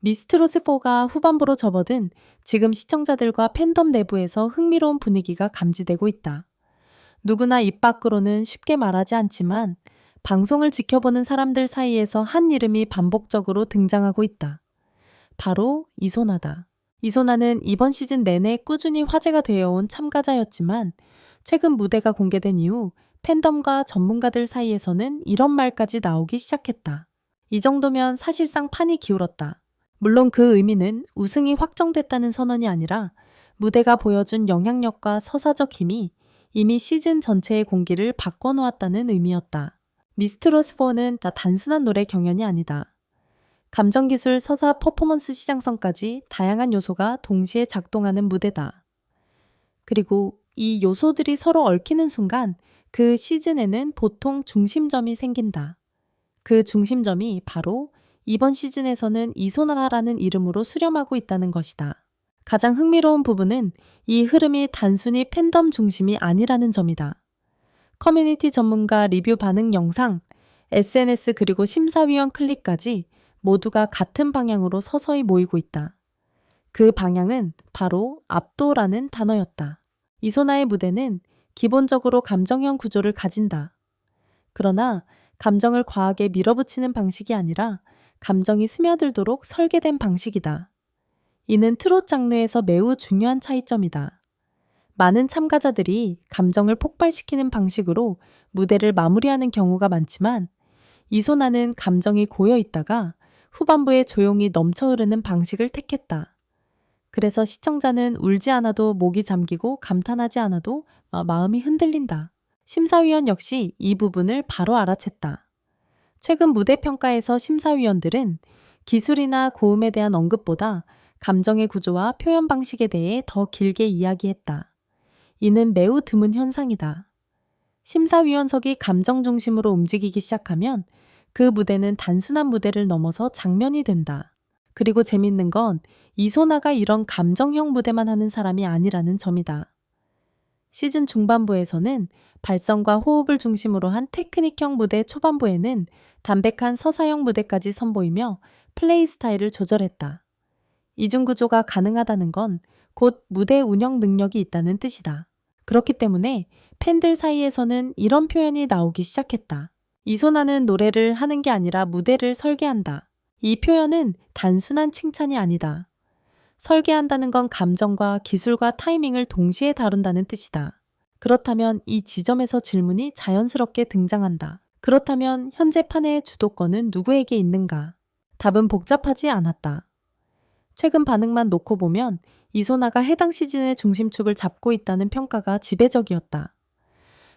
미스트로스4가 후반부로 접어든 지금 시청자들과 팬덤 내부에서 흥미로운 분위기가 감지되고 있다. 누구나 입 밖으로는 쉽게 말하지 않지만 방송을 지켜보는 사람들 사이에서 한 이름이 반복적으로 등장하고 있다. 바로 이소나다. 이소나는 이번 시즌 내내 꾸준히 화제가 되어온 참가자였지만 최근 무대가 공개된 이후 팬덤과 전문가들 사이에서는 이런 말까지 나오기 시작했다. 이 정도면 사실상 판이 기울었다. 물론 그 의미는 우승이 확정됐다는 선언이 아니라 무대가 보여준 영향력과 서사적 힘이 이미 시즌 전체의 공기를 바꿔놓았다는 의미였다. 미스트로스4는 다 단순한 노래 경연이 아니다. 감정기술, 서사, 퍼포먼스 시장성까지 다양한 요소가 동시에 작동하는 무대다. 그리고 이 요소들이 서로 얽히는 순간 그 시즌에는 보통 중심점이 생긴다. 그 중심점이 바로 이번 시즌에서는 이소나라는 이름으로 수렴하고 있다는 것이다. 가장 흥미로운 부분은 이 흐름이 단순히 팬덤 중심이 아니라는 점이다. 커뮤니티 전문가 리뷰 반응 영상, SNS 그리고 심사위원 클립까지 모두가 같은 방향으로 서서히 모이고 있다. 그 방향은 바로 압도라는 단어였다. 이소나의 무대는 기본적으로 감정형 구조를 가진다. 그러나 감정을 과하게 밀어붙이는 방식이 아니라 감정이 스며들도록 설계된 방식이다. 이는 트롯 장르에서 매우 중요한 차이점이다. 많은 참가자들이 감정을 폭발시키는 방식으로 무대를 마무리하는 경우가 많지만 이소나는 감정이 고여 있다가 후반부에 조용히 넘쳐 흐르는 방식을 택했다. 그래서 시청자는 울지 않아도 목이 잠기고 감탄하지 않아도 마음이 흔들린다. 심사위원 역시 이 부분을 바로 알아챘다. 최근 무대 평가에서 심사위원들은 기술이나 고음에 대한 언급보다 감정의 구조와 표현 방식에 대해 더 길게 이야기했다. 이는 매우 드문 현상이다. 심사위원석이 감정 중심으로 움직이기 시작하면 그 무대는 단순한 무대를 넘어서 장면이 된다. 그리고 재밌는 건 이소나가 이런 감정형 무대만 하는 사람이 아니라는 점이다. 시즌 중반부에서는 발성과 호흡을 중심으로 한 테크닉형 무대, 초반부에는 담백한 서사형 무대까지 선보이며 플레이 스타일을 조절했다. 이중 구조가 가능하다는 건 곧 무대 운영 능력이 있다는 뜻이다. 그렇기 때문에 팬들 사이에서는 이런 표현이 나오기 시작했다. 이소나는 노래를 하는 게 아니라 무대를 설계한다. 이 표현은 단순한 칭찬이 아니다. 설계한다는 건 감정과 기술과 타이밍을 동시에 다룬다는 뜻이다. 그렇다면 이 지점에서 질문이 자연스럽게 등장한다. 그렇다면 현재 판의 주도권은 누구에게 있는가? 답은 복잡하지 않았다. 최근 반응만 놓고 보면 이소나가 해당 시즌의 중심축을 잡고 있다는 평가가 지배적이었다.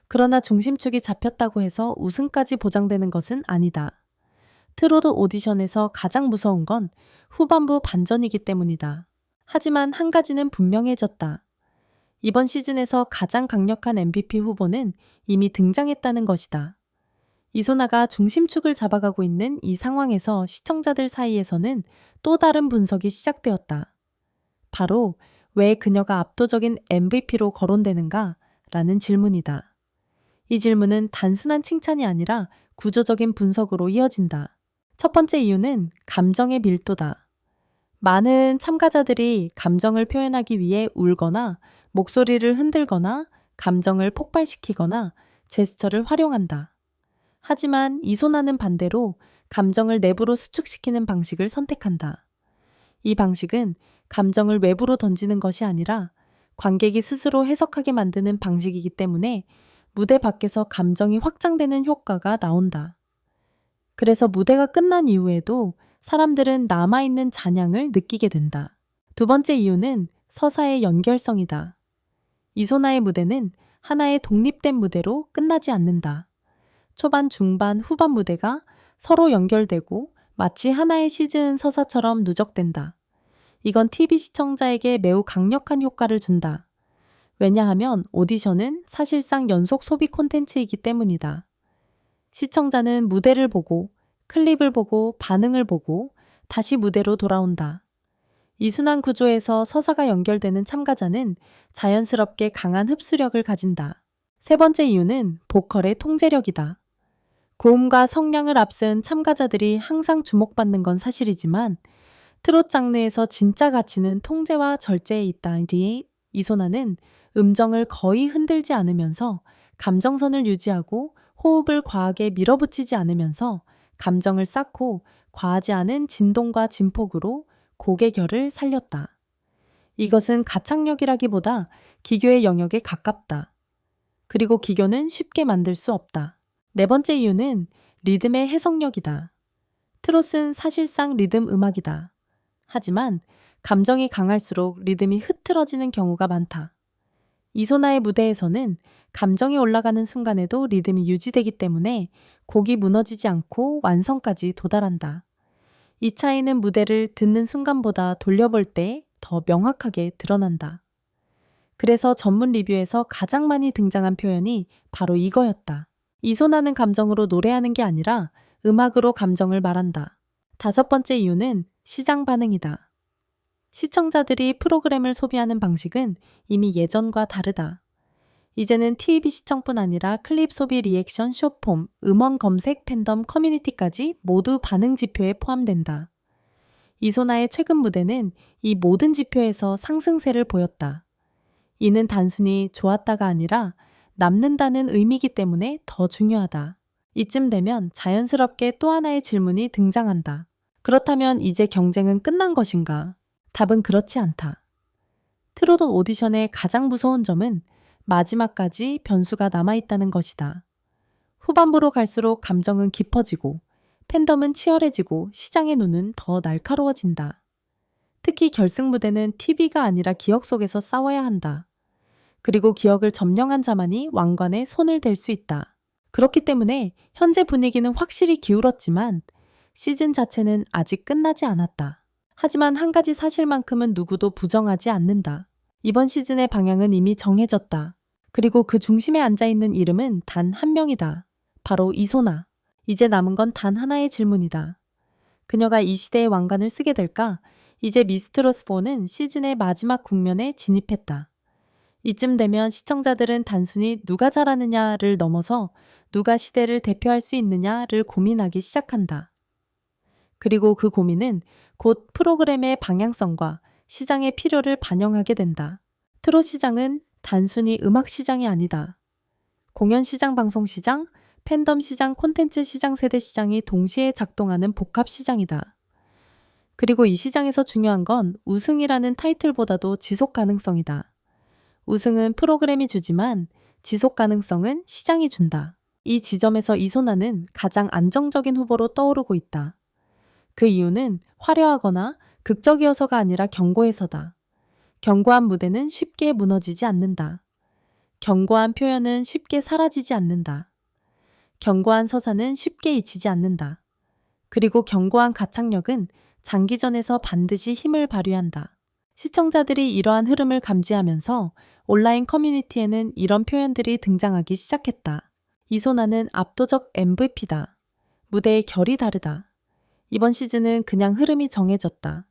그러나 중심축이 잡혔다고 해서 우승까지 보장되는 것은 아니다. 트로트 오디션에서 가장 무서운 건 후반부 반전이기 때문이다. 하지만 한 가지는 분명해졌다. 이번 시즌에서 가장 강력한 MVP 후보는 이미 등장했다는 것이다. 이소나가 중심축을 잡아가고 있는 이 상황에서 시청자들 사이에서는 또 다른 분석이 시작되었다. 바로 왜 그녀가 압도적인 MVP로 거론되는가? 라는 질문이다. 이 질문은 단순한 칭찬이 아니라 구조적인 분석으로 이어진다. 첫 번째 이유는 감정의 밀도다. 많은 참가자들이 감정을 표현하기 위해 울거나 목소리를 흔들거나 감정을 폭발시키거나 제스처를 활용한다. 하지만 이소나는 반대로 감정을 내부로 수축시키는 방식을 선택한다. 이 방식은 감정을 외부로 던지는 것이 아니라 관객이 스스로 해석하게 만드는 방식이기 때문에 무대 밖에서 감정이 확장되는 효과가 나온다. 그래서 무대가 끝난 이후에도 사람들은 남아있는 잔향을 느끼게 된다. 두 번째 이유는 서사의 연결성이다. 이소나의 무대는 하나의 독립된 무대로 끝나지 않는다. 초반, 중반, 후반 무대가 서로 연결되고 마치 하나의 시즌 서사처럼 누적된다. 이건 TV 시청자에게 매우 강력한 효과를 준다. 왜냐하면 오디션은 사실상 연속 소비 콘텐츠이기 때문이다. 시청자는 무대를 보고, 클립을 보고, 반응을 보고 다시 무대로 돌아온다. 이 순환 구조에서 서사가 연결되는 참가자는 자연스럽게 강한 흡수력을 가진다. 세 번째 이유는 보컬의 통제력이다. 고음과 성량을 앞선 참가자들이 항상 주목받는 건 사실이지만 트롯 장르에서 진짜 가치는 통제와 절제에 있다니 이소나는 음정을 거의 흔들지 않으면서 감정선을 유지하고 호흡을 과하게 밀어붙이지 않으면서 감정을 쌓고 과하지 않은 진동과 진폭으로 곡의 결을 살렸다. 이것은 가창력이라기보다 기교의 영역에 가깝다. 그리고 기교는 쉽게 만들 수 없다. 네 번째 이유는 리듬의 해석력이다. 트롯은 사실상 리듬 음악이다. 하지만 감정이 강할수록 리듬이 흐트러지는 경우가 많다. 이소나의 무대에서는 감정이 올라가는 순간에도 리듬이 유지되기 때문에 곡이 무너지지 않고 완성까지 도달한다. 이 차이는 무대를 듣는 순간보다 돌려볼 때 더 명확하게 드러난다. 그래서 전문 리뷰에서 가장 많이 등장한 표현이 바로 이거였다. 이소나는 감정으로 노래하는 게 아니라 음악으로 감정을 말한다. 다섯 번째 이유는 시장 반응이다. 시청자들이 프로그램을 소비하는 방식은 이미 예전과 다르다. 이제는 TV 시청뿐 아니라 클립 소비 리액션 숏폼, 음원 검색 팬덤 커뮤니티까지 모두 반응 지표에 포함된다. 이소나의 최근 무대는 이 모든 지표에서 상승세를 보였다. 이는 단순히 좋았다가 아니라 남는다는 의미이기 때문에 더 중요하다. 이쯤 되면 자연스럽게 또 하나의 질문이 등장한다. 그렇다면 이제 경쟁은 끝난 것인가? 답은 그렇지 않다. 트로트 오디션의 가장 무서운 점은 마지막까지 변수가 남아있다는 것이다. 후반부로 갈수록 감정은 깊어지고 팬덤은 치열해지고 시장의 눈은 더 날카로워진다. 특히 결승 무대는 TV가 아니라 기억 속에서 싸워야 한다. 그리고 기억을 점령한 자만이 왕관에 손을 댈 수 있다. 그렇기 때문에 현재 분위기는 확실히 기울었지만 시즌 자체는 아직 끝나지 않았다. 하지만 한 가지 사실만큼은 누구도 부정하지 않는다. 이번 시즌의 방향은 이미 정해졌다. 그리고 그 중심에 앉아있는 이름은 단 한 명이다. 바로 이소나. 이제 남은 건 단 하나의 질문이다. 그녀가 이 시대의 왕관을 쓰게 될까? 이제 미스트롯 4는 시즌의 마지막 국면에 진입했다. 이쯤 되면 시청자들은 단순히 누가 잘하느냐를 넘어서 누가 시대를 대표할 수 있느냐를 고민하기 시작한다. 그리고 그 고민은 곧 프로그램의 방향성과 시장의 필요를 반영하게 된다. 트롯 시장은 단순히 음악 시장이 아니다. 공연 시장, 방송 시장, 팬덤 시장, 콘텐츠 시장, 세대 시장이 동시에 작동하는 복합 시장이다. 그리고 이 시장에서 중요한 건 우승이라는 타이틀보다도 지속 가능성이다. 우승은 프로그램이 주지만 지속 가능성은 시장이 준다. 이 지점에서 이소나는 가장 안정적인 후보로 떠오르고 있다. 그 이유는 화려하거나 극적이어서가 아니라 견고해서다. 견고한 무대는 쉽게 무너지지 않는다. 견고한 표현은 쉽게 사라지지 않는다. 견고한 서사는 쉽게 잊히지 않는다. 그리고 견고한 가창력은 장기전에서 반드시 힘을 발휘한다. 시청자들이 이러한 흐름을 감지하면서 온라인 커뮤니티에는 이런 표현들이 등장하기 시작했다. 이소나는 압도적 MVP다. 무대의 결이 다르다. 이번 시즌은 그냥 흐름이 정해졌다.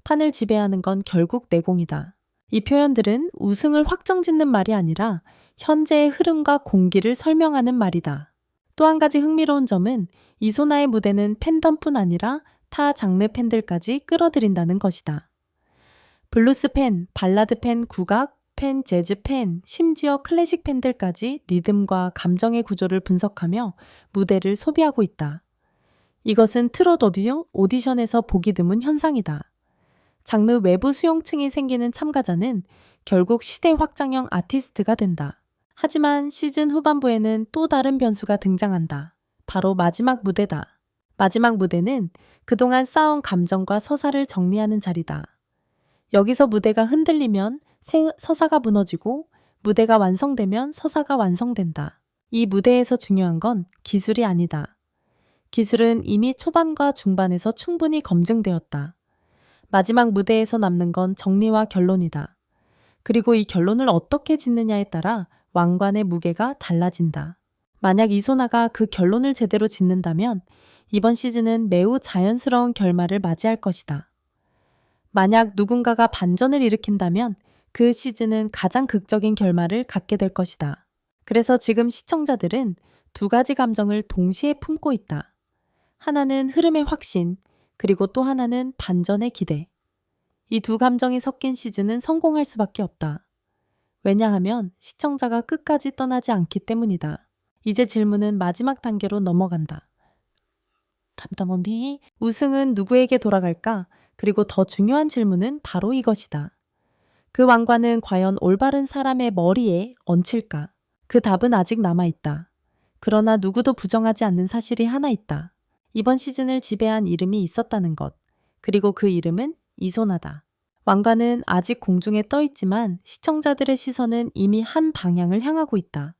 판을 지배하는 건 결국 내공이다. 이 표현들은 우승을 확정짓는 말이 아니라 현재의 흐름과 공기를 설명하는 말이다. 또 한 가지 흥미로운 점은 이소나의 무대는 팬덤뿐 아니라 타 장르 팬들까지 끌어들인다는 것이다. 블루스 팬, 발라드 팬, 국악 팬, 재즈 팬, 심지어 클래식 팬들까지 리듬과 감정의 구조를 분석하며 무대를 소비하고 있다. 이것은 트롯 오디션에서 보기 드문 현상이다. 장르 외부 수용층이 생기는 참가자는 결국 시대 확장형 아티스트가 된다. 하지만 시즌 후반부에는 또 다른 변수가 등장한다. 바로 마지막 무대다. 마지막 무대는 그동안 쌓아온 감정과 서사를 정리하는 자리다. 여기서 무대가 흔들리면 서사가 무너지고 무대가 완성되면 서사가 완성된다. 이 무대에서 중요한 건 기술이 아니다. 기술은 이미 초반과 중반에서 충분히 검증되었다. 마지막 무대에서 남는 건 정리와 결론이다. 그리고 이 결론을 어떻게 짓느냐에 따라 왕관의 무게가 달라진다. 만약 이소나가 그 결론을 제대로 짓는다면 이번 시즌은 매우 자연스러운 결말을 맞이할 것이다. 만약 누군가가 반전을 일으킨다면 그 시즌은 가장 극적인 결말을 갖게 될 것이다. 그래서 지금 시청자들은 두 가지 감정을 동시에 품고 있다. 하나는 흐름의 확신, 그리고 또 하나는 반전의 기대. 이 두 감정이 섞인 시즌은 성공할 수밖에 없다. 왜냐하면 시청자가 끝까지 떠나지 않기 때문이다. 이제 질문은 마지막 단계로 넘어간다. 담담언니, 우승은 누구에게 돌아갈까? 그리고 더 중요한 질문은 바로 이것이다. 그 왕관은 과연 올바른 사람의 머리에 얹힐까? 그 답은 아직 남아있다. 그러나 누구도 부정하지 않는 사실이 하나 있다. 이번 시즌을 지배한 이름이 있었다는 것. 그리고 그 이름은 이소나다. 왕관은 아직 공중에 떠 있지만 시청자들의 시선은 이미 한 방향을 향하고 있다.